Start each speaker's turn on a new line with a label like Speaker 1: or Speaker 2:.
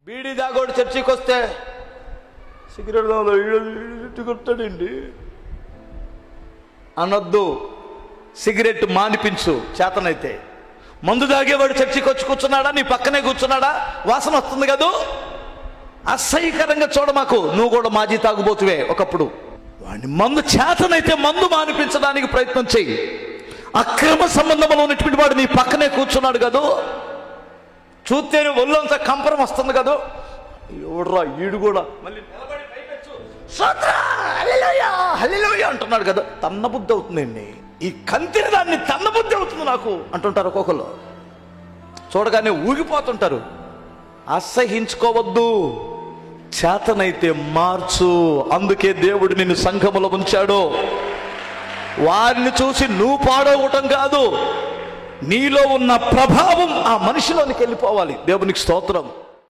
Speaker 1: బీడీ దాగోడు చర్చికి వస్తే సిగరెట్ కొట్టాడండి అనొద్దు. సిగరెట్ మానిపించు చేతనైతే. మందు తాగేవాడు చర్చికి వచ్చి కూర్చున్నాడా, నీ పక్కనే కూర్చున్నాడా, వాసన వస్తుంది కదూ, అసహ్యకరంగా చూడమాకు. నువ్వు కూడా మాజీ తాగుబోతువే ఒకప్పుడు. వాడిని మందు చేతనైతే మందు మానిపించడానికి ప్రయత్నం చెయ్యి. అక్రమ సంబంధంలో ఉన్నటువంటి వాడు నీ పక్కనే కూర్చున్నాడు కదూ, చూస్తేనే ఒళ్ళంతా కంపరం వస్తుంది కదూ. ఎవడ్రా ఈడు కూడా మళ్ళీ నిలబడి పైపెచ్చు హల్లెలూయా హల్లెలూయా అంటున్నాడు కదా, తన్నబుద్ధి అవుతుందండి. ఈ కంతిని దాన్ని తన్నబుద్ధి అవుతుంది నాకు అంటుంటారు ఒక్కొక్కరు. చూడగానే ఊగిపోతుంటారు. అసహించుకోవద్దు, చేతనైతే మార్చు. అందుకే దేవుడు నిన్ను సంఘములో ఉంచాడు. వారిని చూసి నువ్వు పాడవటం కాదు, నీలో ఉన్న ప్రభావం ఆ మనిషిలోనికి వెళ్ళిపోవాలి. దేవునికి స్తోత్రం.